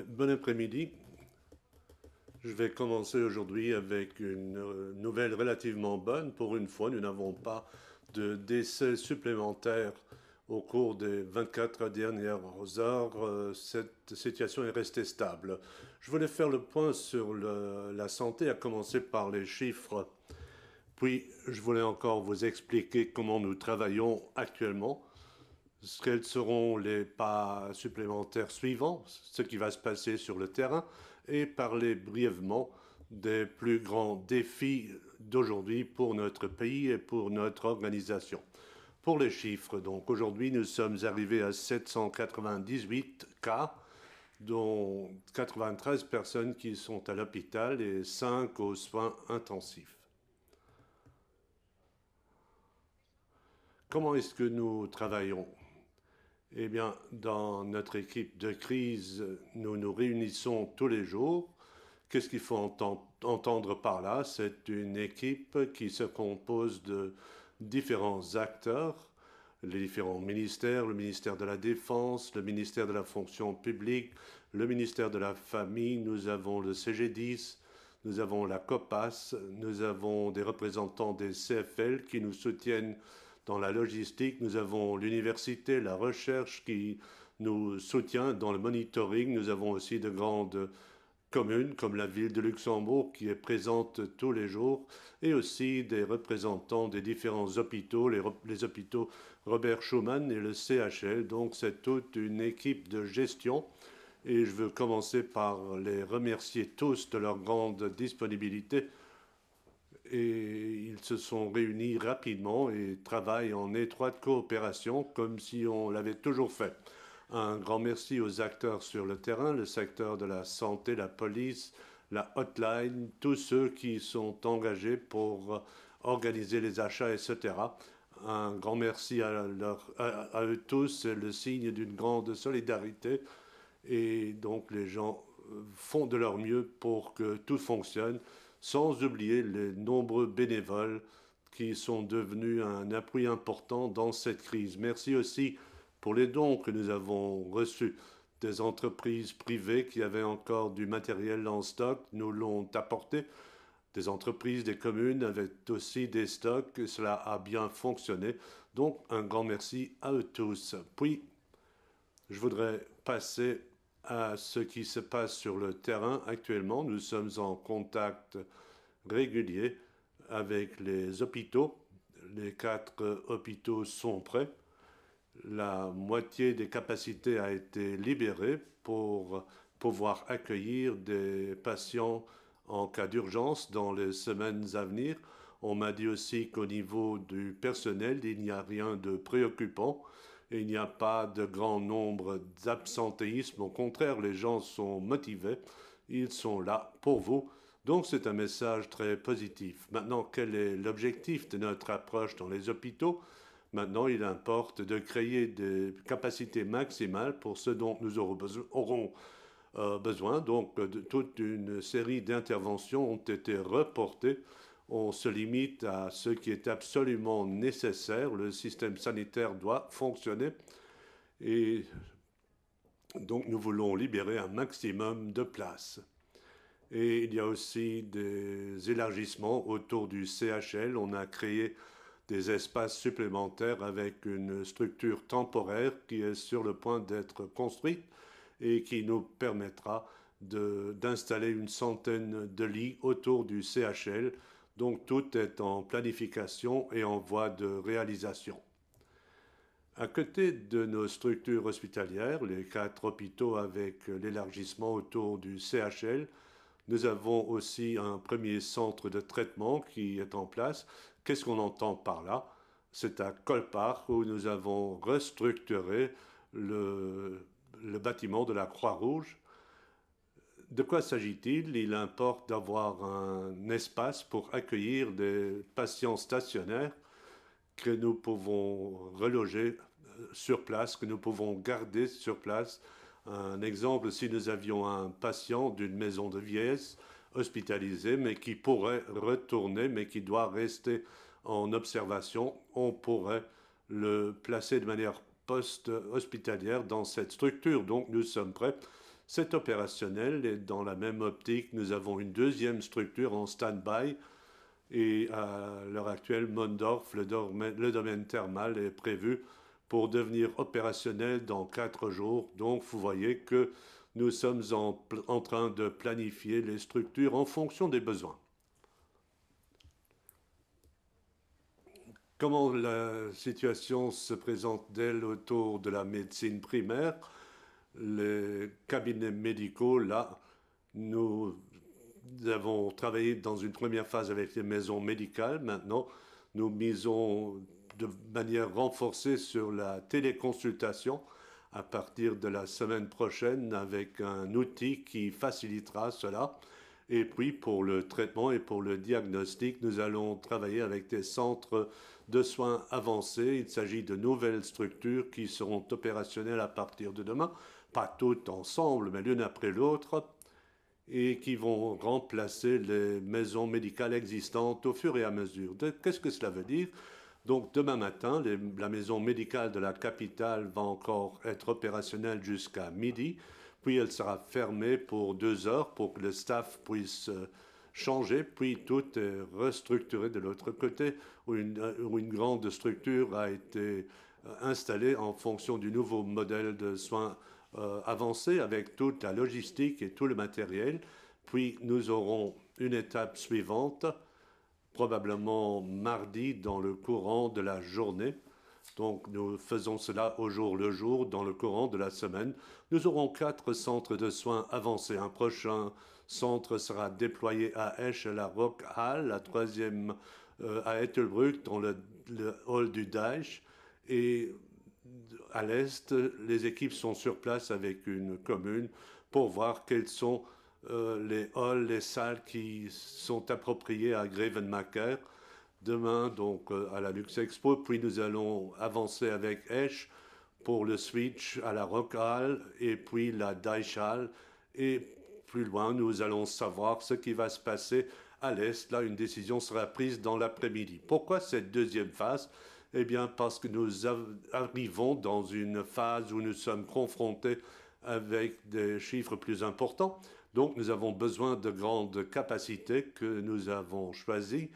Bon après-midi. Je vais commencer aujourd'hui avec une nouvelle relativement bonne. Pour une fois, nous n'avons pas de décès supplémentaires au cours des 24 dernières heures. Cette situation est restée stable. Je voulais faire le point sur la santé, à commencer par les chiffres. Puis, je voulais encore vous expliquer comment nous travaillons actuellement. Quels seront les pas supplémentaires suivants, ce qui va se passer sur le terrain, et parler brièvement des plus grands défis d'aujourd'hui pour notre pays et pour notre organisation. Pour les chiffres, donc aujourd'hui nous sommes arrivés à 798 cas, dont 93 personnes qui sont à l'hôpital et 5 aux soins intensifs. Comment est-ce que nous travaillons? Eh bien, dans notre équipe de crise, nous nous réunissons tous les jours. Qu'est-ce qu'il faut entendre par là? C'est une équipe qui se compose de différents acteurs, les différents ministères, le ministère de la Défense, le ministère de la Fonction publique, le ministère de la Famille, nous avons le CG10, nous avons la COPAS, nous avons des représentants des CFL qui nous soutiennent dans la logistique, nous avons l'université, la recherche qui nous soutient dans le monitoring. Nous avons aussi de grandes communes comme la ville de Luxembourg qui est présente tous les jours et aussi des représentants des différents hôpitaux, les hôpitaux Robert Schuman et le CHL. Donc c'est toute une équipe de gestion et je veux commencer par les remercier tous de leur grande disponibilité et ils se sont réunis rapidement et travaillent en étroite coopération comme si on l'avait toujours fait. Un grand merci aux acteurs sur le terrain, le secteur de la santé, la police, la hotline, tous ceux qui sont engagés pour organiser les achats, etc. Un grand merci à eux tous, c'est le signe d'une grande solidarité et donc les gens font de leur mieux pour que tout fonctionne, sans oublier les nombreux bénévoles qui sont devenus un appui important dans cette crise. Merci aussi pour les dons que nous avons reçus. Des entreprises privées qui avaient encore du matériel en stock nous l'ont apporté. Des entreprises, des communes avaient aussi des stocks et cela a bien fonctionné. Donc un grand merci à eux tous. Puis, je voudrais passer à ce qui se passe sur le terrain actuellement. Nous sommes en contact régulier avec les hôpitaux. Les 4 hôpitaux sont prêts. La moitié des capacités a été libérée pour pouvoir accueillir des patients en cas d'urgence dans les semaines à venir. On m'a dit aussi qu'au niveau du personnel, il n'y a rien de préoccupant et il n'y a pas de grand nombre d'absentéisme. Au contraire, les gens sont motivés, ils sont là pour vous. Donc c'est un message très positif. Maintenant, quel est l'objectif de notre approche dans les hôpitaux? Maintenant, il importe de créer des capacités maximales pour ce dont nous aurons besoin. Donc, toute une série d'interventions ont été reportées. On se limite à ce qui est absolument nécessaire. Le système sanitaire doit fonctionner. Et donc, nous voulons libérer un maximum de places. Et il y a aussi des élargissements autour du CHL. On a créé des espaces supplémentaires avec une structure temporaire qui est sur le point d'être construite et qui nous permettra d'installer une centaine de lits autour du CHL. Donc tout est en planification et en voie de réalisation. À côté de nos structures hospitalières, les 4 hôpitaux avec l'élargissement autour du CHL, nous avons aussi un premier centre de traitement qui est en place. Qu'est-ce qu'on entend par là? C'est à Colpar où nous avons restructuré le bâtiment de la Croix-Rouge. De quoi s'agit-il? Il importe d'avoir un espace pour accueillir des patients stationnaires que nous pouvons reloger sur place, que nous pouvons garder sur place. Un exemple, si nous avions un patient d'une maison de vieillesse hospitalisé, mais qui pourrait retourner, mais qui doit rester en observation, on pourrait le placer de manière post-hospitalière dans cette structure. Donc nous sommes prêts. C'est opérationnel et dans la même optique, nous avons une deuxième structure en stand-by et à l'heure actuelle, Mondorf, le domaine thermal, est prévu pour devenir opérationnel dans 4 jours. Donc vous voyez que nous sommes en train de planifier les structures en fonction des besoins. Comment la situation se présente-t-elle autour de la médecine primaire? Les cabinets médicaux, là, nous avons travaillé dans une première phase avec les maisons médicales. Maintenant, nous misons de manière renforcée sur la téléconsultation à partir de la semaine prochaine avec un outil qui facilitera cela. Et puis pour le traitement et pour le diagnostic, nous allons travailler avec des centres de soins avancés. Il s'agit de nouvelles structures qui seront opérationnelles à partir de demain, pas toutes ensemble, mais l'une après l'autre, et qui vont remplacer les maisons médicales existantes au fur et à mesure. Qu'est-ce que cela veut dire? Donc demain matin, la maison médicale de la capitale va encore être opérationnelle jusqu'à midi, puis elle sera fermée pour 2 heures pour que le staff puisse changer, puis tout est restructuré de l'autre côté, où une grande structure a été installée en fonction du nouveau modèle de soins avancé avec toute la logistique et tout le matériel. Puis nous aurons une étape suivante, probablement mardi dans le courant de la journée. Donc nous faisons cela au jour le jour dans le courant de la semaine. Nous aurons 4 centres de soins avancés. Un prochain centre sera déployé à Esch, à la Rock Hall, la troisième à Ettelbruck, dans le hall du Deich. Et à l'est, les équipes sont sur place avec une commune pour voir quels sont les halls, les salles qui sont appropriées à Grevenmacher. Demain, donc, à la Lux Expo, puis nous allons avancer avec Esch pour le switch à la Rock Hall et puis la Deich Hall. Et plus loin, nous allons savoir ce qui va se passer à l'est. Là, une décision sera prise dans l'après-midi. Pourquoi cette deuxième phase? Eh bien, parce que nous arrivons dans une phase où nous sommes confrontés avec des chiffres plus importants. Donc, nous avons besoin de grandes capacités que nous avons choisies.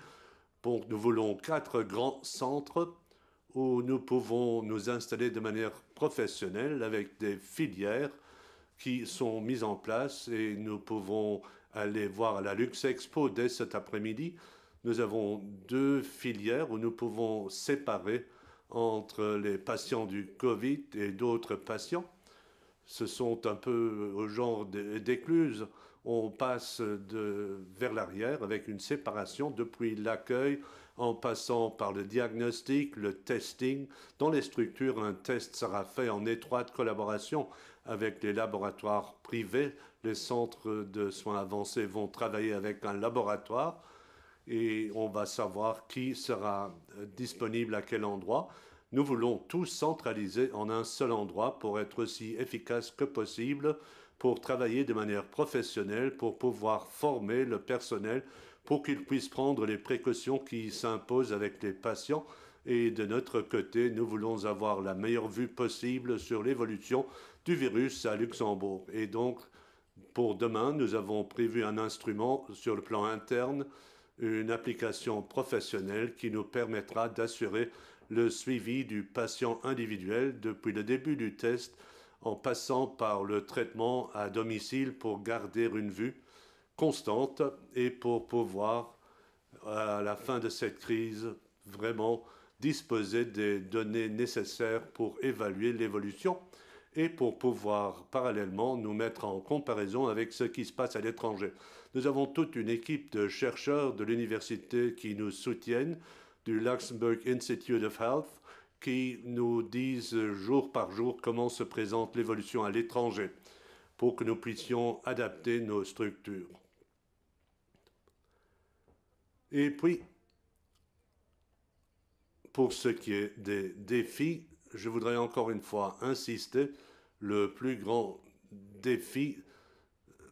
Nous voulons 4 grands centres où nous pouvons nous installer de manière professionnelle avec des filières qui sont mises en place et nous pouvons aller voir à la Lux Expo dès cet après-midi. Nous avons 2 filières où nous pouvons séparer entre les patients du Covid et d'autres patients. Ce sont un peu au genre d'écluses. On passe vers l'arrière avec une séparation depuis l'accueil en passant par le diagnostic, le testing. Dans les structures, un test sera fait en étroite collaboration avec les laboratoires privés. Les centres de soins avancés vont travailler avec un laboratoire et on va savoir qui sera disponible à quel endroit. Nous voulons tout centraliser en un seul endroit pour être aussi efficace que possible, pour travailler de manière professionnelle, pour pouvoir former le personnel, pour qu'ils puissent prendre les précautions qui s'imposent avec les patients. Et de notre côté, nous voulons avoir la meilleure vue possible sur l'évolution du virus à Luxembourg. Et donc, pour demain, nous avons prévu un instrument sur le plan interne, une application professionnelle qui nous permettra d'assurer le suivi du patient individuel depuis le début du test en passant par le traitement à domicile pour garder une vue constante et pour pouvoir, à la fin de cette crise, vraiment disposer des données nécessaires pour évaluer l'évolution et pour pouvoir parallèlement nous mettre en comparaison avec ce qui se passe à l'étranger. Nous avons toute une équipe de chercheurs de l'université qui nous soutiennent, du Luxembourg Institute of Health, qui nous disent jour par jour comment se présente l'évolution à l'étranger pour que nous puissions adapter nos structures. Et puis, pour ce qui est des défis, je voudrais encore une fois insister, le plus grand défi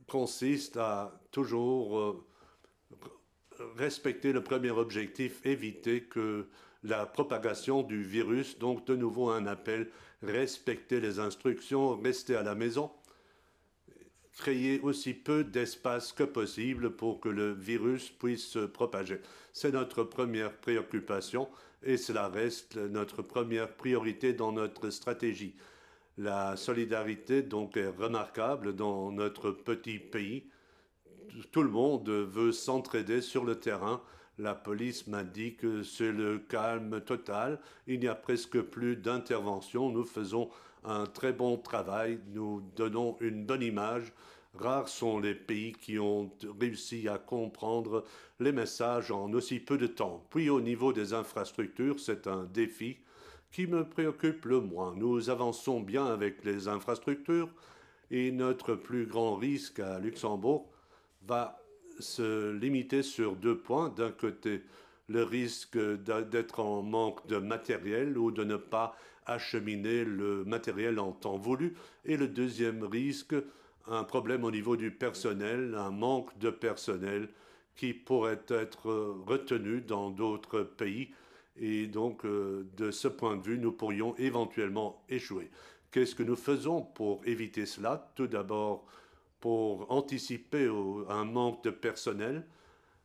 consiste à toujours respecter le premier objectif, éviter que la propagation du virus, donc de nouveau un appel, respecter les instructions, rester à la maison. créer aussi peu d'espace que possible pour que le virus puisse se propager. C'est notre première préoccupation et cela reste notre première priorité dans notre stratégie. La solidarité donc est remarquable dans notre petit pays. Tout le monde veut s'entraider sur le terrain. La police m'a dit que c'est le calme total. Il n'y a presque plus d'intervention. Nous faisons un très bon travail. Nous donnons une bonne image. Rares sont les pays qui ont réussi à comprendre les messages en aussi peu de temps. Puis au niveau des infrastructures, c'est un défi qui me préoccupe le moins. Nous avançons bien avec les infrastructures et notre plus grand risque à Luxembourg va se limiter sur deux points. D'un côté, le risque d'être en manque de matériel ou de ne pas acheminer le matériel en temps voulu. Et le deuxième risque, un problème au niveau du personnel, un manque de personnel qui pourrait être retenu dans d'autres pays. Et donc, de ce point de vue, nous pourrions éventuellement échouer. Qu'est-ce que nous faisons pour éviter cela? Tout d'abord, pour anticiper un manque de personnel,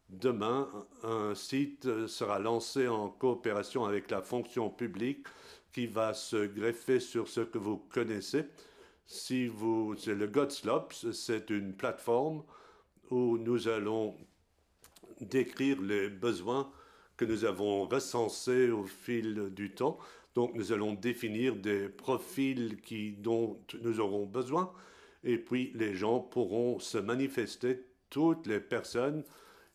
demain, un site sera lancé en coopération avec la fonction publique qui va se greffer sur ce que vous connaissez. C'est le GodSlops, c'est une plateforme où nous allons décrire les besoins que nous avons recensés au fil du temps. Donc nous allons définir des profils dont nous aurons besoin et puis les gens pourront se manifester. Toutes les personnes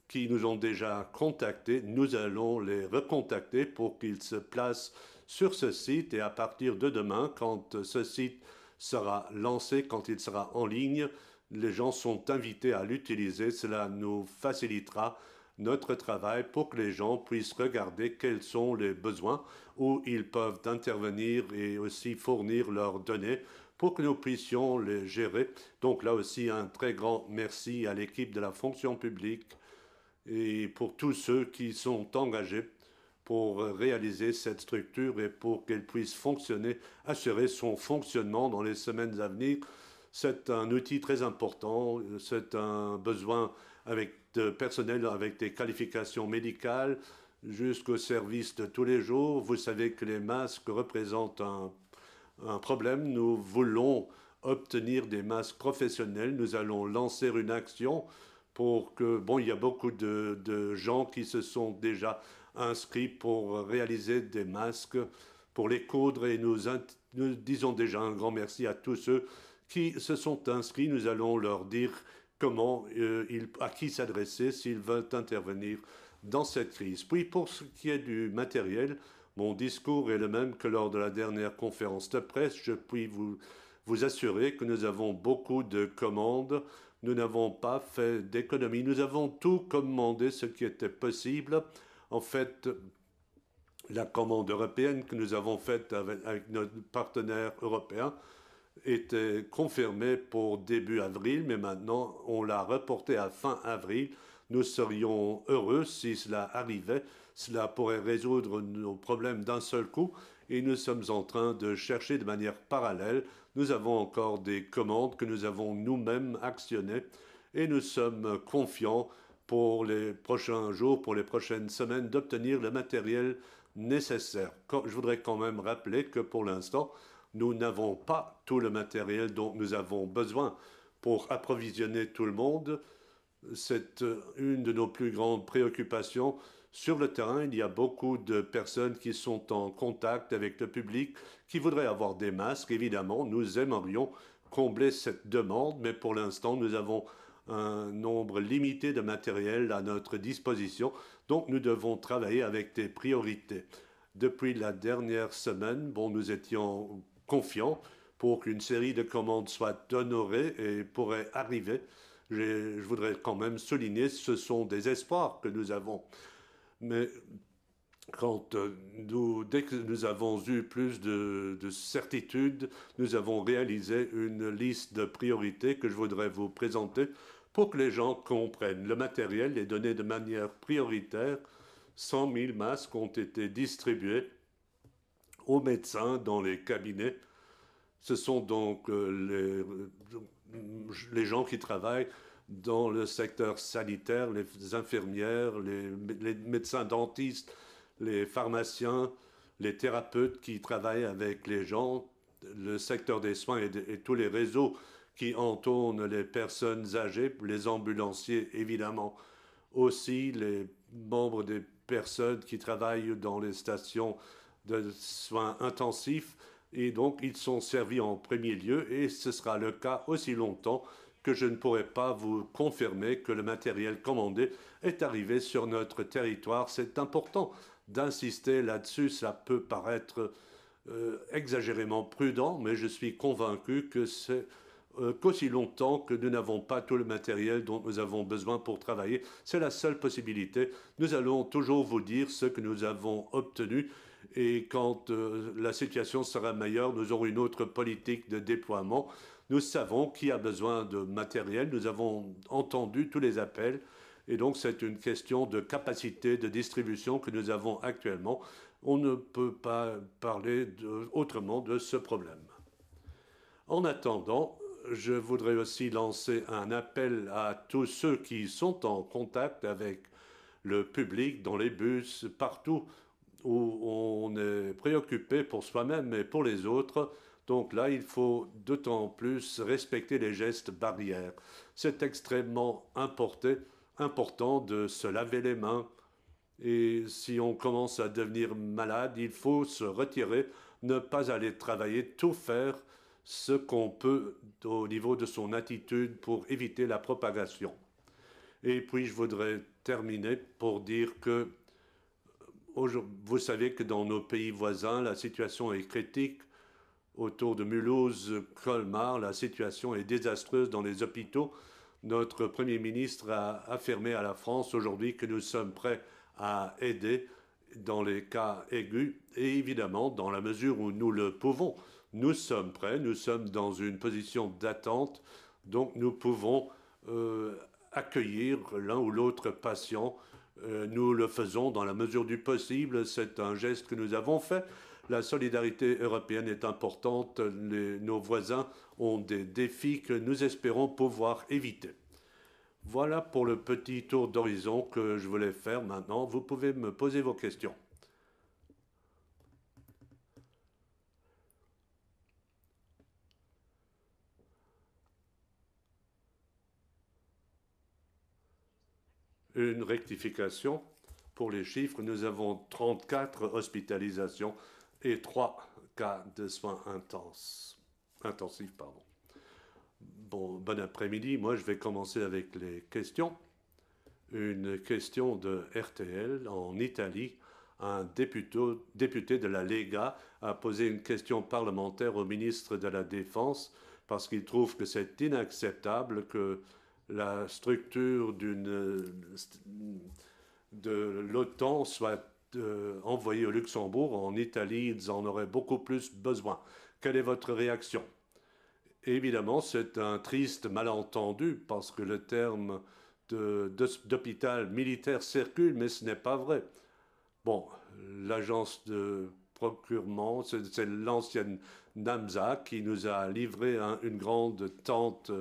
qui nous ont déjà contactés, nous allons les recontacter pour qu'ils se placent sur ce site et à partir de demain, quand ce site sera lancé, quand il sera en ligne, les gens sont invités à l'utiliser. Cela nous facilitera notre travail pour que les gens puissent regarder quels sont les besoins, où ils peuvent intervenir et aussi fournir leurs données pour que nous puissions les gérer. Donc là aussi, un très grand merci à l'équipe de la fonction publique et pour tous ceux qui sont engagés pour réaliser cette structure et pour qu'elle puisse fonctionner, assurer son fonctionnement dans les semaines à venir. C'est un outil très important, c'est un besoin de personnel avec des qualifications médicales jusqu'au service de tous les jours. Vous savez que les masques représentent un problème. Nous voulons obtenir des masques professionnels. Nous allons lancer une action pour que, bon, il y a beaucoup de gens qui se sont déjà inscrits pour réaliser des masques, pour les coudre et nous disons déjà un grand merci à tous ceux qui se sont inscrits. Nous allons leur dire à qui s'adresser s'ils veulent intervenir dans cette crise. Puis pour ce qui est du matériel, mon discours est le même que lors de la dernière conférence de presse. Je puis vous assurer que nous avons beaucoup de commandes. Nous n'avons pas fait d'économie. Nous avons tout commandé ce qui était possible. En fait, la commande européenne que nous avons faite avec notre partenaire européen était confirmée pour début avril, mais maintenant on l'a reportée à fin avril. Nous serions heureux si cela arrivait. Cela pourrait résoudre nos problèmes d'un seul coup et nous sommes en train de chercher de manière parallèle. Nous avons encore des commandes que nous avons nous-mêmes actionnées et nous sommes confiants pour les prochains jours, pour les prochaines semaines, d'obtenir le matériel nécessaire. Je voudrais quand même rappeler que pour l'instant, nous n'avons pas tout le matériel dont nous avons besoin pour approvisionner tout le monde. C'est une de nos plus grandes préoccupations. Sur le terrain, il y a beaucoup de personnes qui sont en contact avec le public, qui voudraient avoir des masques. Évidemment, nous aimerions combler cette demande, mais pour l'instant, nous avons un nombre limité de matériel à notre disposition. Donc, nous devons travailler avec des priorités. Depuis la dernière semaine, bon, nous étions confiants pour qu'une série de commandes soit honorée et pourrait arriver. Je voudrais quand même souligner, ce sont des espoirs que nous avons. Mais dès que nous avons eu plus de certitude, nous avons réalisé une liste de priorités que je voudrais vous présenter pour que les gens comprennent. Le matériel est donné de manière prioritaire. 100 000 masques ont été distribués aux médecins dans les cabinets. Ce sont donc les gens qui travaillent dans le secteur sanitaire, les infirmières, les médecins dentistes, les pharmaciens, les thérapeutes qui travaillent avec les gens, le secteur des soins et tous les réseaux qui entourent les personnes âgées, les ambulanciers évidemment, aussi les membres des personnes qui travaillent dans les stations de soins intensifs. Et donc, ils sont servis en premier lieu et ce sera le cas aussi longtemps que je ne pourrai pas vous confirmer que le matériel commandé est arrivé sur notre territoire. C'est important d'insister là-dessus. Ça peut paraître exagérément prudent, mais je suis convaincu que c'est qu'aussi longtemps que nous n'avons pas tout le matériel dont nous avons besoin pour travailler, c'est la seule possibilité. Nous allons toujours vous dire ce que nous avons obtenu et quand la situation sera meilleure, nous aurons une autre politique de déploiement. Nous savons qui a besoin de matériel, nous avons entendu tous les appels et donc c'est une question de capacité de distribution que nous avons actuellement. On ne peut pas parler autrement de ce problème. En attendant, je voudrais aussi lancer un appel à tous ceux qui sont en contact avec le public, dans les bus, partout où on est préoccupé pour soi-même et pour les autres. Donc là, il faut d'autant plus respecter les gestes barrières. C'est extrêmement important de se laver les mains. Et si on commence à devenir malade, il faut se retirer, ne pas aller travailler, tout faire ce qu'on peut au niveau de son attitude pour éviter la propagation. Et puis je voudrais terminer pour dire que vous savez que dans nos pays voisins, la situation est critique. Autour de Mulhouse, Colmar, la situation est désastreuse dans les hôpitaux. Notre Premier ministre a affirmé à la France aujourd'hui que nous sommes prêts à aider dans les cas aigus et évidemment dans la mesure où nous le pouvons. Nous sommes prêts, nous sommes dans une position d'attente, donc nous pouvons accueillir l'un ou l'autre patient. Nous le faisons dans la mesure du possible, c'est un geste que nous avons fait. La solidarité européenne est importante, nos voisins ont des défis que nous espérons pouvoir éviter. Voilà pour le petit tour d'horizon que je voulais faire maintenant. Vous pouvez me poser vos questions. Une rectification pour les chiffres. Nous avons 34 hospitalisations et 3 cas de soins intensifs. Bon après-midi. Moi, je vais commencer avec les questions. Une question de RTL en Italie. Un député de la Lega a posé une question parlementaire au ministre de la Défense parce qu'il trouve que c'est inacceptable que la structure de l'OTAN soit envoyée au Luxembourg. En Italie, ils en auraient beaucoup plus besoin. Quelle est votre réaction? Évidemment, c'est un triste malentendu parce que le terme d'hôpital militaire circule, mais ce n'est pas vrai. Bon, l'agence de procurement, c'est l'ancienne NAMSA qui nous a livré une grande tente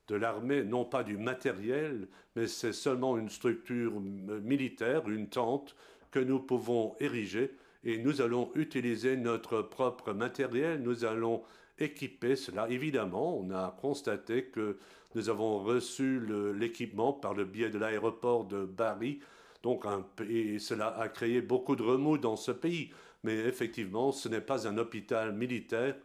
de l'armée, non pas du matériel, mais c'est seulement une structure militaire, une tente que nous pouvons ériger et nous allons utiliser notre propre matériel, nous allons équiper cela. Évidemment, on a constaté que nous avons reçu l'équipement par le biais de l'aéroport de Bari, donc et cela a créé beaucoup de remous dans ce pays. Mais effectivement, ce n'est pas un hôpital militaire,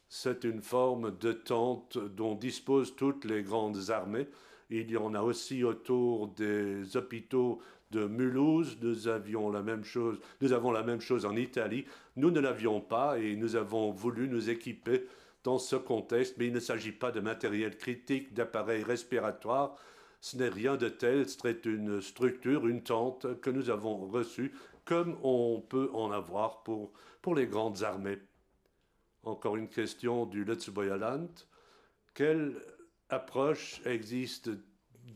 c'est une forme de tente dont disposent toutes les grandes armées. Il y en a aussi autour des hôpitaux de Mulhouse. Nous avons la même chose en Italie. Nous ne l'avions pas et nous avons voulu nous équiper dans ce contexte, mais il ne s'agit pas de matériel critique, d'appareils respiratoires. Ce n'est rien de tel, c'est une structure, une tente que nous avons reçue, comme on peut en avoir pour les grandes armées. Encore une question du Lutzerbeuerland. Quelle approche existe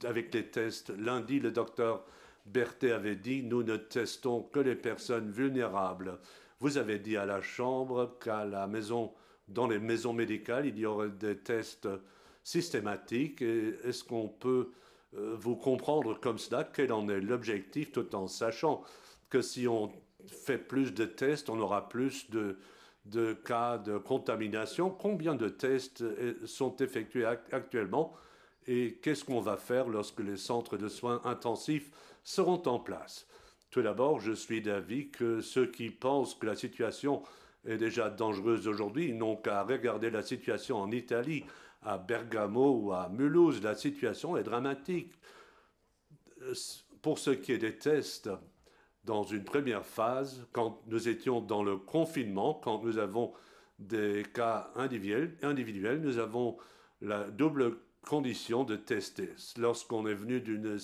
avec les tests? Lundi, le docteur Berthet avait dit « Nous ne testons que les personnes vulnérables ». Vous avez dit à la Chambre qu'à la maison, dans les maisons médicales, il y aurait des tests systématique. Et est-ce qu'on peut vous comprendre comme cela? Quel en est l'objectif, tout en sachant que si on fait plus de tests, on aura plus de cas de contamination? Combien de tests sont effectués actuellement? Et qu'est-ce qu'on va faire lorsque les centres de soins intensifs seront en place? Tout d'abord, je suis d'avis que ceux qui pensent que la situation est déjà dangereuse aujourd'hui n'ont qu'à regarder la situation en Italie, à Bergamo ou à Mulhouse. La situation est dramatique. Pour ce qui est des tests, dans une première phase, quand nous étions dans le confinement, quand nous avons des cas individuels, nous avons la double condition de tester. Lorsqu'on est venu d'une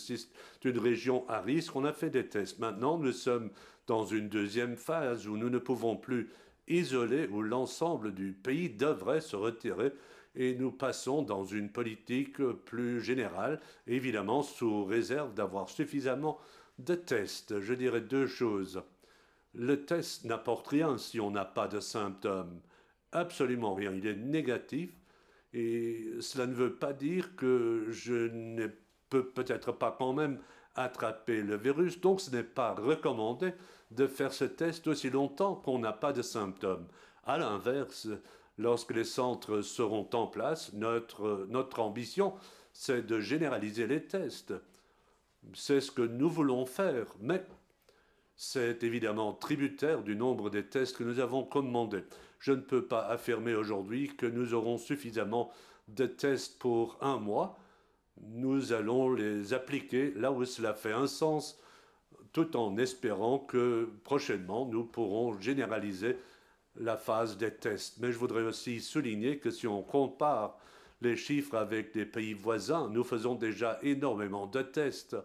région à risque, on a fait des tests. Maintenant, nous sommes dans une deuxième phase où nous ne pouvons plus isoler, où l'ensemble du pays devrait se retirer et nous passons dans une politique plus générale, évidemment sous réserve d'avoir suffisamment de tests. Je dirais deux choses. Le test n'apporte rien si on n'a pas de symptômes. Absolument rien. Il est négatif. Et cela ne veut pas dire que je ne peux peut-être pas quand même attraper le virus. Donc ce n'est pas recommandé de faire ce test aussi longtemps qu'on n'a pas de symptômes. À l'inverse, lorsque les centres seront en place, notre ambition, c'est de généraliser les tests. C'est ce que nous voulons faire, mais c'est évidemment tributaire du nombre des tests que nous avons commandés. Je ne peux pas affirmer aujourd'hui que nous aurons suffisamment de tests pour un mois. Nous allons les appliquer là où cela fait un sens, tout en espérant que prochainement nous pourrons généraliser la phase des tests. Mais je voudrais aussi souligner que si on compare les chiffres avec les pays voisins, nous faisons déjà énormément de tests,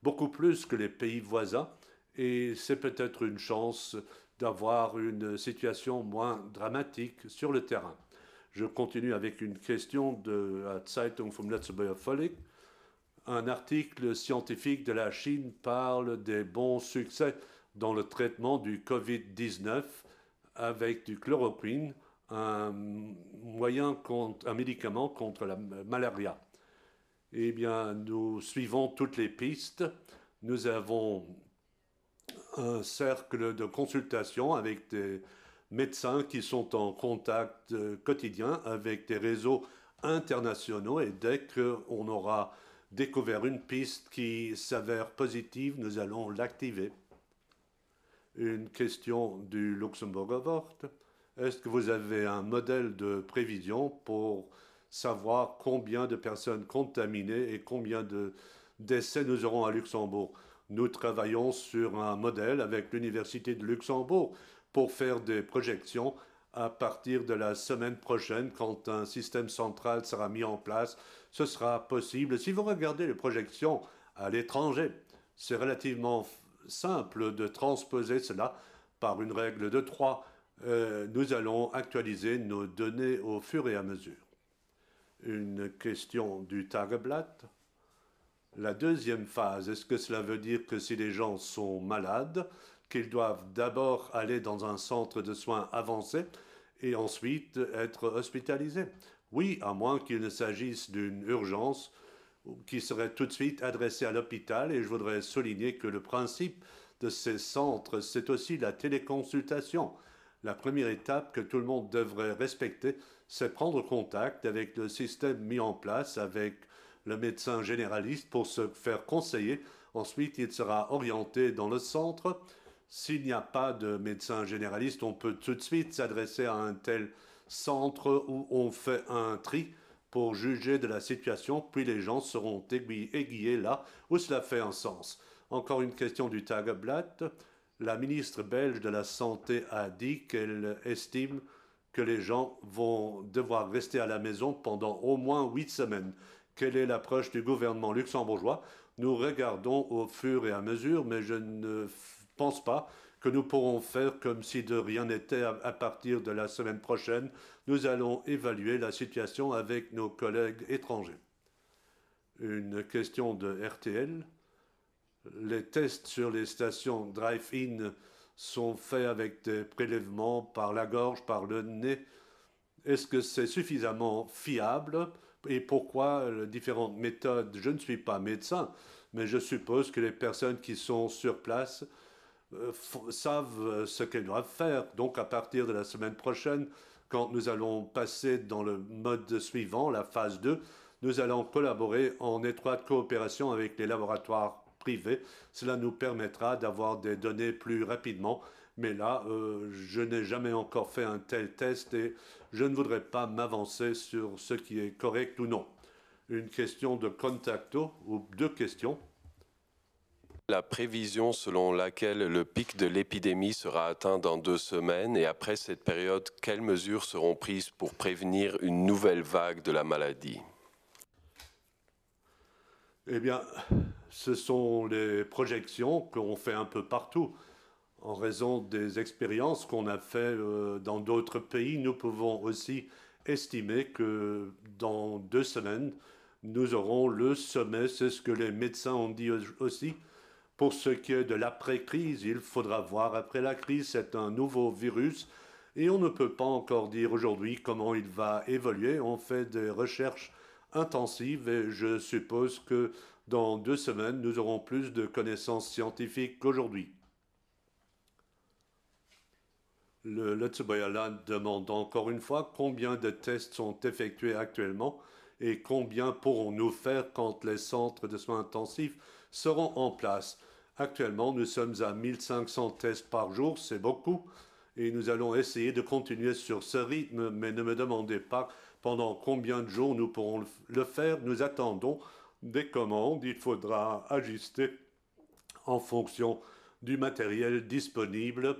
beaucoup plus que les pays voisins, et c'est peut-être une chance d'avoir une situation moins dramatique sur le terrain. Je continue avec une question de la Zeitung vom Letzterer Volk. Un article scientifique de la Chine parle des bons succès dans le traitement du Covid-19 avec du chloroquine, un médicament contre la malaria. Eh bien, nous suivons toutes les pistes. Nous avons un cercle de consultation avec des médecins qui sont en contact quotidien avec des réseaux internationaux et dès qu'on aura découvert une piste qui s'avère positive, nous allons l'activer. Une question du Luxembourger Wort. Est-ce que vous avez un modèle de prévision pour savoir combien de personnes contaminées et combien de décès nous aurons à Luxembourg? Nous travaillons sur un modèle avec l'Université de Luxembourg pour faire des projections à partir de la semaine prochaine, quand un système central sera mis en place. Ce sera possible. Si vous regardez les projections à l'étranger, c'est relativement simple de transposer cela par une règle de 3. Nous allons actualiser nos données au fur et à mesure. Une question du Tageblatt. La deuxième phase, est-ce que cela veut dire que si les gens sont malades, qu'ils doivent d'abord aller dans un centre de soins avancé et ensuite être hospitalisés? Oui, à moins qu'il ne s'agisse d'une urgence qui serait tout de suite adressée à l'hôpital. Et je voudrais souligner que le principe de ces centres, c'est aussi la téléconsultation. La première étape que tout le monde devrait respecter, c'est prendre contact avec le système mis en place, avec le médecin généraliste pour se faire conseiller. Ensuite, il sera orienté dans le centre. S'il n'y a pas de médecin généraliste, on peut tout de suite s'adresser à un tel centre où on fait un tri pour juger de la situation, puis les gens seront aiguillés là où cela fait un sens. Encore une question du Tageblatt. La ministre belge de la Santé a dit qu'elle estime que les gens vont devoir rester à la maison pendant au moins 8 semaines. Quelle est l'approche du gouvernement luxembourgeois? Nous regardons au fur et à mesure, mais je ne pense pas que nous pourrons faire comme si de rien n'était à partir de la semaine prochaine. Nous allons évaluer la situation avec nos collègues étrangers. Une question de RTL. Les tests sur les stations drive-in sont faits avec des prélèvements par la gorge, par le nez. Est-ce que c'est suffisamment fiable et pourquoi différentes méthodes. Je ne suis pas médecin, mais je suppose que les personnes qui sont sur place savent ce qu'elles doivent faire. Donc à partir de la semaine prochaine, quand nous allons passer dans le mode suivant, la phase 2, nous allons collaborer en étroite coopération avec les laboratoires privés. Cela nous permettra d'avoir des données plus rapidement. Mais là, je n'ai jamais encore fait un tel test et je ne voudrais pas m'avancer sur ce qui est correct ou non. Une question de contacto ou deux questions. La prévision selon laquelle le pic de l'épidémie sera atteint dans 2 semaines et après cette période, quelles mesures seront prises pour prévenir une nouvelle vague de la maladie? Eh bien, ce sont les projections qu'on fait un peu partout. En raison des expériences qu'on a faites dans d'autres pays, nous pouvons aussi estimer que dans 2 semaines, nous aurons le sommet. C'est ce que les médecins ont dit aussi. Pour ce qui est de l'après-crise, il faudra voir après la crise, c'est un nouveau virus et on ne peut pas encore dire aujourd'hui comment il va évoluer. On fait des recherches intensives et je suppose que dans 2 semaines, nous aurons plus de connaissances scientifiques qu'aujourd'hui. Le Lutzebuerland demande encore une fois combien de tests sont effectués actuellement et combien pourrons-nous faire quand les centres de soins intensifs seront en place. Actuellement, nous sommes à 1500 tests par jour, c'est beaucoup, et nous allons essayer de continuer sur ce rythme, mais ne me demandez pas pendant combien de jours nous pourrons le faire. Nous attendons des commandes, il faudra ajuster en fonction du matériel disponible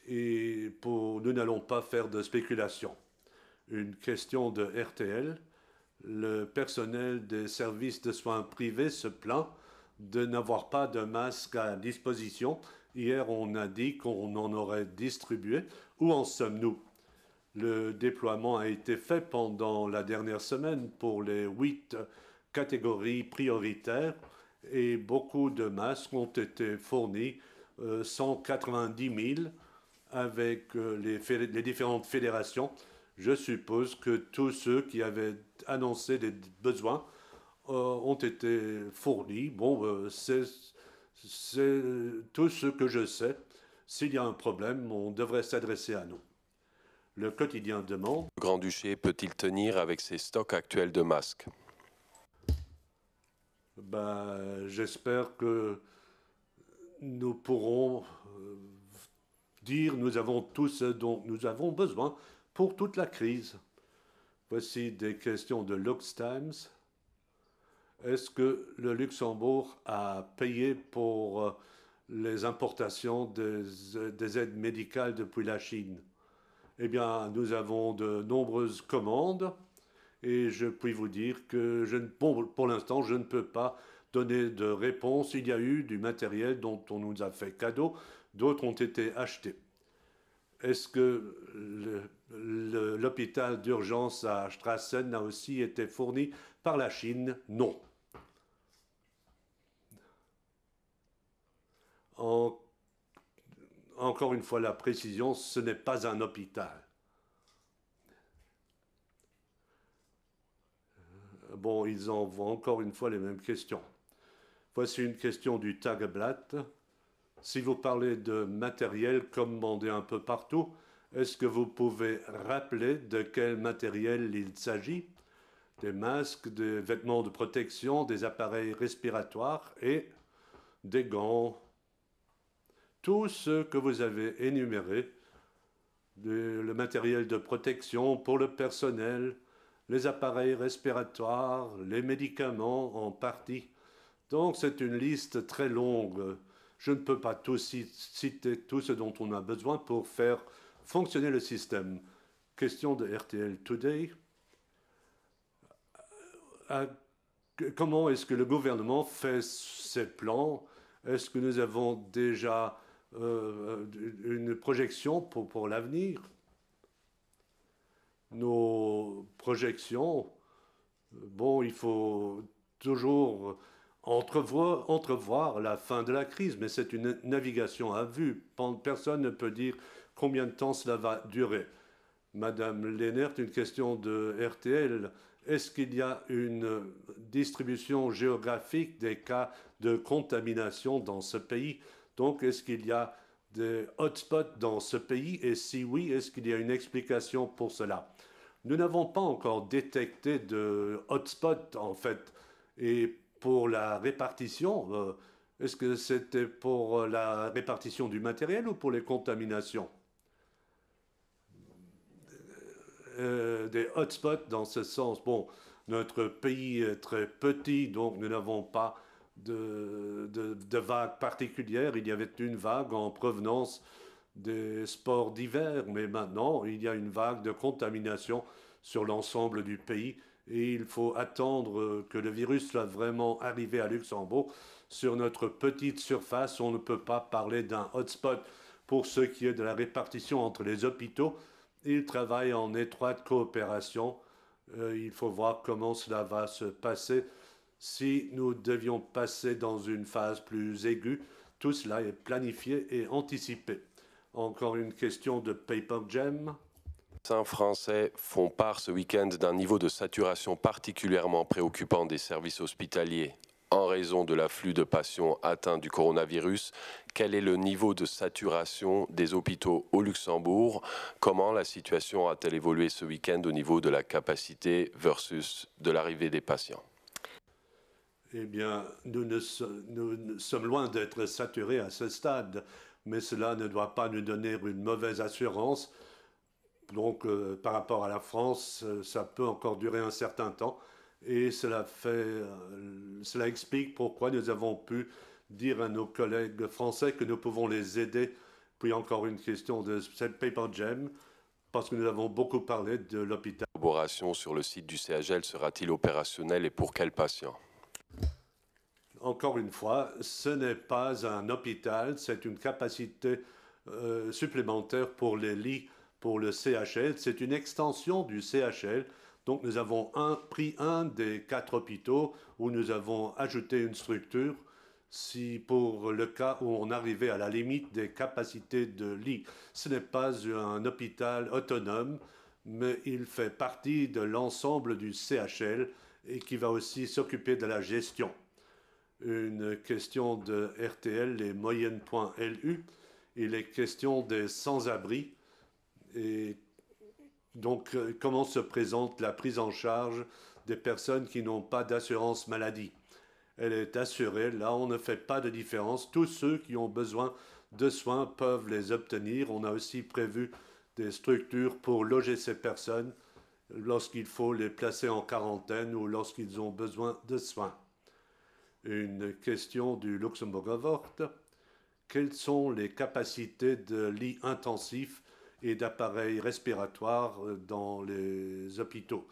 et nous n'allons pas faire de spéculation. Une question de RTL. Le personnel des services de soins privés se plaint de n'avoir pas de masque à disposition. Hier, on a dit qu'on en aurait distribué. Où en sommes-nous? Le déploiement a été fait pendant la dernière semaine pour les 8 catégories prioritaires et beaucoup de masques ont été fournis, 190 000 avec les différentes fédérations. Je suppose que tous ceux qui avaient annoncé des besoins ont été fournis. Bon, c'est tout ce que je sais. S'il y a un problème, on devrait s'adresser à nous. Le quotidien demande. Le Grand-Duché peut-il tenir avec ses stocks actuels de masques? J'espère que nous pourrons dire nous avons tout ce dont nous avons besoin pour toute la crise. Voici des questions de Lux Times. Est-ce que le Luxembourg a payé pour les importations des aides médicales depuis la Chine? Eh bien, nous avons de nombreuses commandes et je puis vous dire que pour l'instant, je ne peux pas donner de réponse. Il y a eu du matériel dont on nous a fait cadeau, d'autres ont été achetés. Est-ce que l'hôpital d'urgence à Strassen a aussi été fourni par la Chine? Non. Encore une fois, la précision, ce n'est pas un hôpital. Bon, ils envoient encore une fois les mêmes questions. Voici une question du Tageblatt. Si vous parlez de matériel commandé un peu partout, est-ce que vous pouvez rappeler de quel matériel il s'agit? Des masques, des vêtements de protection, des appareils respiratoires et des gants. Tout ce que vous avez énuméré, le matériel de protection pour le personnel, les appareils respiratoires, les médicaments en partie. Donc c'est une liste très longue. Je ne peux pas tout citer tout ce dont on a besoin pour faire fonctionner le système. Question de RTL Today. Comment est-ce que le gouvernement fait ses plans? Est-ce que nous avons déjà une projection pour l'avenir? Nos projections, bon, il faut toujours entrevoir la fin de la crise, mais c'est une navigation à vue. Personne ne peut dire combien de temps cela va durer. Madame Lehnert, une question de RTL. Est-ce qu'il y a une distribution géographique des cas de contamination dans ce pays? Donc, est-ce qu'il y a des hotspots dans ce pays? Et si oui, est-ce qu'il y a une explication pour cela? Nous n'avons pas encore détecté de hotspots, en fait. Et pour la répartition, est-ce que c'était pour la répartition du matériel ou pour les contaminations? Des hotspots dans ce sens. Bon, notre pays est très petit, donc nous n'avons pas de vague particulière. Il y avait une vague en provenance des sports d'hiver, mais maintenant il y a une vague de contamination sur l'ensemble du pays et il faut attendre que le virus soit vraiment arrivé à Luxembourg. Sur notre petite surface, on ne peut pas parler d'un hotspot. Pour ce qui est de la répartition entre les hôpitaux, ils travaillent en étroite coopération. Il faut voir comment cela va se passer. Si nous devions passer dans une phase plus aiguë, tout cela est planifié et anticipé. Encore une question de Paper Jam. Les médecins français font part ce week-end d'un niveau de saturation particulièrement préoccupant des services hospitaliers en raison de l'afflux de patients atteints du coronavirus. Quel est le niveau de saturation des hôpitaux au Luxembourg? Comment la situation a-t-elle évolué ce week-end au niveau de la capacité versus de l'arrivée des patients? Eh bien, nous sommes loin d'être saturés à ce stade, mais cela ne doit pas nous donner une mauvaise assurance. Donc, par rapport à la France, ça peut encore durer un certain temps. Et cela explique pourquoi nous avons pu dire à nos collègues français que nous pouvons les aider. Puis encore une question de cette Paper Jam, parce que nous avons beaucoup parlé de l'hôpital. La collaboration sur le site du CHL sera-t-il opérationnel et pour quels patients? Encore une fois, ce n'est pas un hôpital, c'est une capacité supplémentaire pour les lits pour le CHL. C'est une extension du CHL. Donc nous avons pris un des 4 hôpitaux où nous avons ajouté une structure si pour le cas où on arrivait à la limite des capacités de lit. Ce n'est pas un hôpital autonome, mais il fait partie de l'ensemble du CHL et qui va aussi s'occuper de la gestion. Une question de RTL, les moyennes.lu, il est question des sans-abri. Et donc, comment se présente la prise en charge des personnes qui n'ont pas d'assurance maladie? Elle est assurée, là on ne fait pas de différence. Tous ceux qui ont besoin de soins peuvent les obtenir. On a aussi prévu des structures pour loger ces personnes lorsqu'il faut les placer en quarantaine ou lorsqu'ils ont besoin de soins. Une question du Luxembourger Wort. Quelles sont les capacités de lits intensifs et d'appareils respiratoires dans les hôpitaux?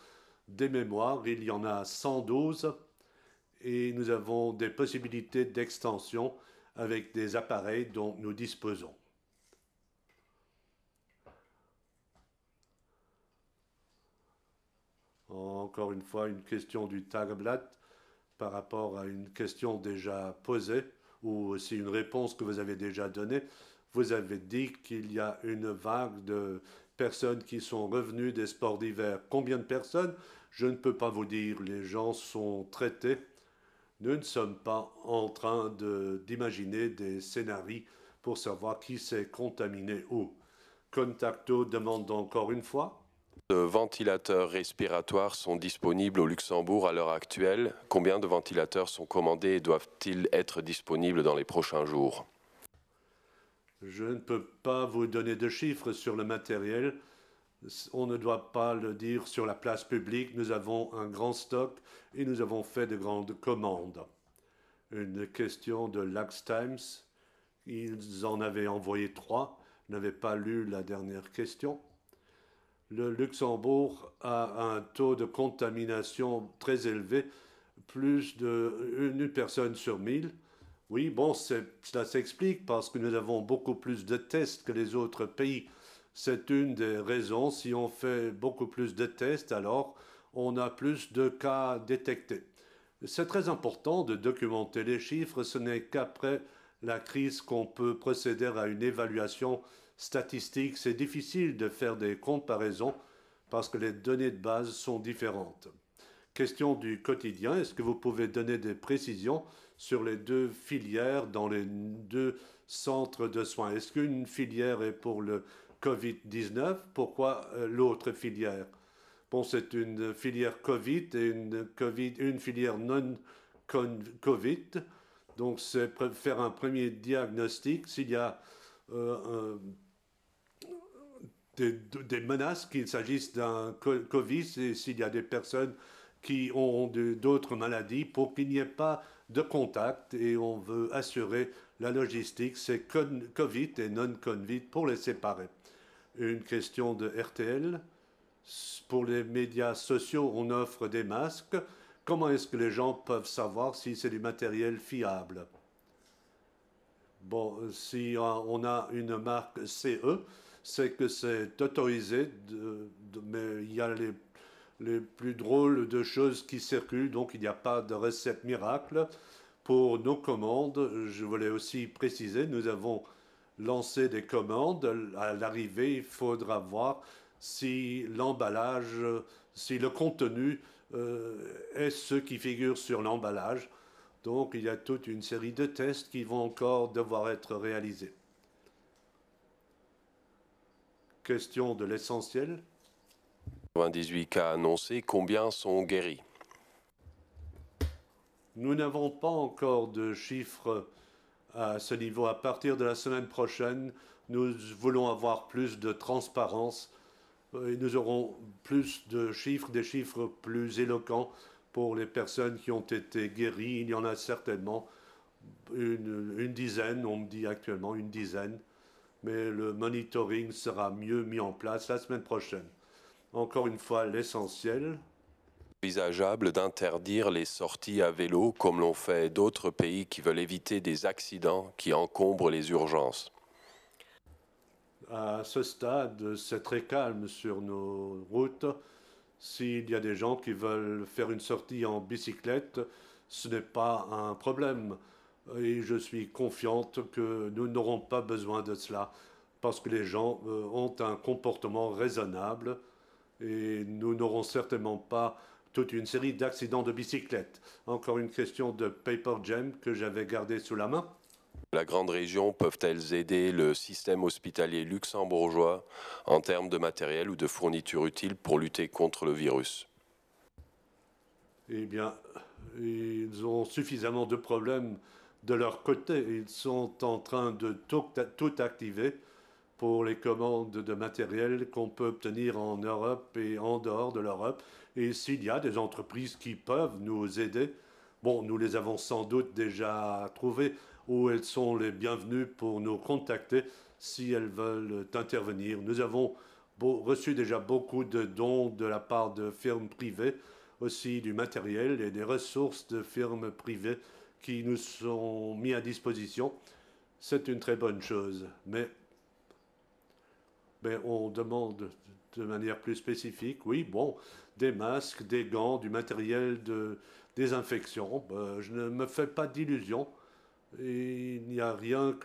Des mémoires, il y en a 112 et nous avons des possibilités d'extension avec des appareils dont nous disposons. Encore une fois, une question du Tagblatt par rapport à une question déjà posée ou aussi une réponse que vous avez déjà donnée. Vous avez dit qu'il y a une vague de personnes qui sont revenues des sports d'hiver. Combien de personnes? Je ne peux pas vous dire. Les gens sont traités. Nous ne sommes pas en train d'imaginer des scénarios pour savoir qui s'est contaminé où. Contacto demande encore une fois. De ventilateurs respiratoires sont disponibles au Luxembourg à l'heure actuelle? Combien de ventilateurs sont commandés et doivent-ils être disponibles dans les prochains jours? Je ne peux pas vous donner de chiffres sur le matériel. On ne doit pas le dire sur la place publique. Nous avons un grand stock et nous avons fait de grandes commandes. Une question de Lax Times. Ils en avaient envoyé 3. Je n'avais pas lu la dernière question. Le Luxembourg a un taux de contamination très élevé, plus d'une personne sur 1000. Oui, bon, cela s'explique parce que nous avons beaucoup plus de tests que les autres pays. C'est une des raisons. Si on fait beaucoup plus de tests, alors on a plus de cas détectés. C'est très important de documenter les chiffres. Ce n'est qu'après la crise qu'on peut procéder à une évaluation statistique. C'est difficile de faire des comparaisons parce que les données de base sont différentes. Question du quotidien, est-ce que vous pouvez donner des précisions sur les deux filières dans les deux centres de soins? Est-ce qu'une filière est pour le Covid-19? Pourquoi l'autre filière? Bon, c'est une filière Covid et une filière non-Covid. Donc, c'est faire un premier diagnostic s'il y a des menaces, qu'il s'agisse d'un Covid et s'il y a des personnes qui ont d'autres maladies pour qu'il n'y ait pas de contact et on veut assurer la logistique, c'est Covid et non-Covid pour les séparer. Une question de RTL. Pour les médias sociaux, on offre des masques. Comment est-ce que les gens peuvent savoir si c'est du matériel fiable? Bon, si on a une marque CE, c'est que c'est autorisé, mais il y a les plus drôles de choses qui circulent, donc il n'y a pas de recette miracle. Pour nos commandes, je voulais aussi préciser, nous avons lancé des commandes. À l'arrivée, il faudra voir si l'emballage, si le contenu est ce qui figure sur l'emballage. Donc il y a toute une série de tests qui vont encore devoir être réalisés. Question de l'essentiel. 98 cas annoncés, combien sont guéris? Nous n'avons pas encore de chiffres à ce niveau. À partir de la semaine prochaine, nous voulons avoir plus de transparence et nous aurons plus de chiffres, des chiffres plus éloquents pour les personnes qui ont été guéries. Il y en a certainement une dizaine, on me dit actuellement une dizaine, mais le monitoring sera mieux mis en place la semaine prochaine. Encore une fois, l'essentiel. Envisageable d'interdire les sorties à vélo comme l'ont fait d'autres pays qui veulent éviter des accidents qui encombrent les urgences. À ce stade, c'est très calme sur nos routes. S'il y a des gens qui veulent faire une sortie en bicyclette, ce n'est pas un problème. Et je suis confiante que nous n'aurons pas besoin de cela parce que les gens ont un comportement raisonnable et nous n'aurons certainement pas toute une série d'accidents de bicyclette. Encore une question de Paper Jam que j'avais gardée sous la main. La grande région peuvent-elles aider le système hospitalier luxembourgeois en termes de matériel ou de fournitures utiles pour lutter contre le virus? Eh bien, ils ont suffisamment de problèmes de leur côté. Ils sont en train de tout activer pour les commandes de matériel qu'on peut obtenir en Europe et en dehors de l'Europe. Et s'il y a des entreprises qui peuvent nous aider, bon, nous les avons sans doute déjà trouvées, ou elles sont les bienvenues pour nous contacter si elles veulent intervenir. Nous avons reçu déjà beaucoup de dons de la part de firmes privées, aussi du matériel et des ressources de firmes privées qui nous sont mis à disposition. C'est une très bonne chose, mais on demande de manière plus spécifique, oui, bon, des masques, des gants, du matériel de désinfection. Je ne me fais pas d'illusions. Il n'y a rien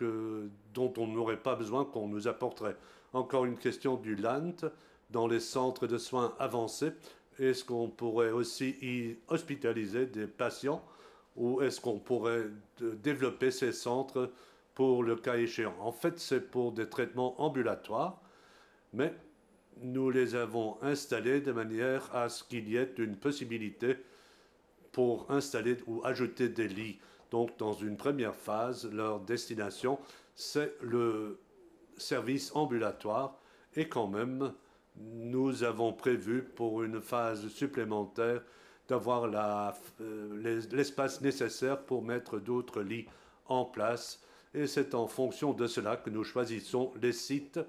dont on n'aurait pas besoin qu'on nous apporterait. Encore une question du LANT dans les centres de soins avancés. Est-ce qu'on pourrait aussi y hospitaliser des patients ou est-ce qu'on pourrait développer ces centres pour le cas échéant? En fait, c'est pour des traitements ambulatoires, mais nous les avons installés de manière à ce qu'il y ait une possibilité pour installer ou ajouter des lits. Donc, dans une première phase, leur destination, c'est le service ambulatoire et quand même, nous avons prévu pour une phase supplémentaire d'avoir l'espace nécessaire pour mettre d'autres lits en place. Et c'est en fonction de cela que nous choisissons les sites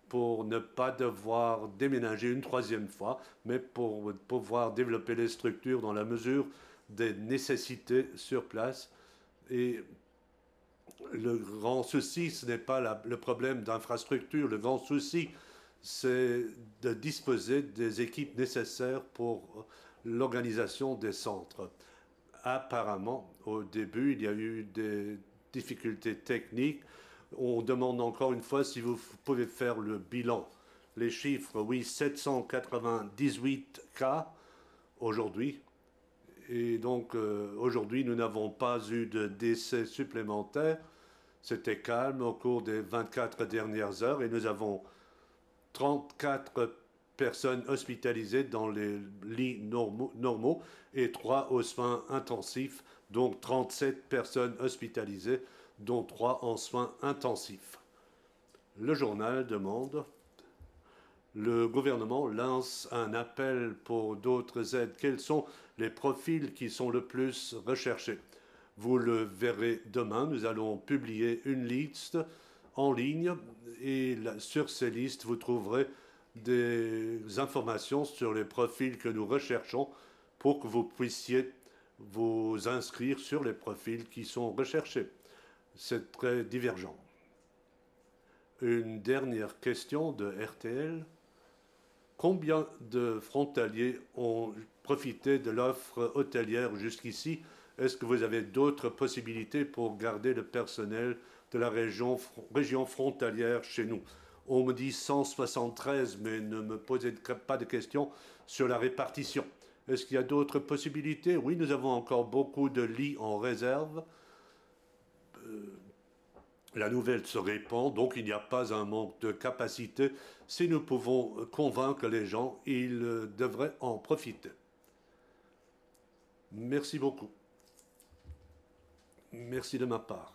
pour ne pas devoir déménager une troisième fois, mais pour pouvoir développer les structures dans la mesure des nécessités sur place. Et le grand souci, ce n'est pas le problème d'infrastructure. Le grand souci, c'est de disposer des équipes nécessaires pour l'organisation des centres. Apparemment, au début, il y a eu des difficultés techniques. On demande encore une fois si vous pouvez faire le bilan. Les chiffres, oui, 798 cas aujourd'hui, Et donc aujourd'hui, nous n'avons pas eu de décès supplémentaires. C'était calme au cours des 24 dernières heures et nous avons 34 personnes hospitalisées dans les lits normaux et 3 aux soins intensifs, donc 37 personnes hospitalisées, dont 3 en soins intensifs. Le journal demande: le gouvernement lance un appel pour d'autres aides. Quels sont les profils qui sont le plus recherchés? Vous le verrez demain, nous allons publier une liste en ligne et sur ces listes, vous trouverez des informations sur les profils que nous recherchons pour que vous puissiez vous inscrire sur les profils qui sont recherchés. C'est très divergent. Une dernière question de RTL. Combien de frontaliers ont profité de l'offre hôtelière jusqu'ici? Est-ce que vous avez d'autres possibilités pour garder le personnel de la région frontalière chez nous? On me dit 173, mais ne me posez pas de questions sur la répartition. Est-ce qu'il y a d'autres possibilités? Oui, nous avons encore beaucoup de lits en réserve. La nouvelle se répand, donc il n'y a pas un manque de capacité. Si nous pouvons convaincre les gens, ils devraient en profiter. Merci beaucoup. Merci de ma part.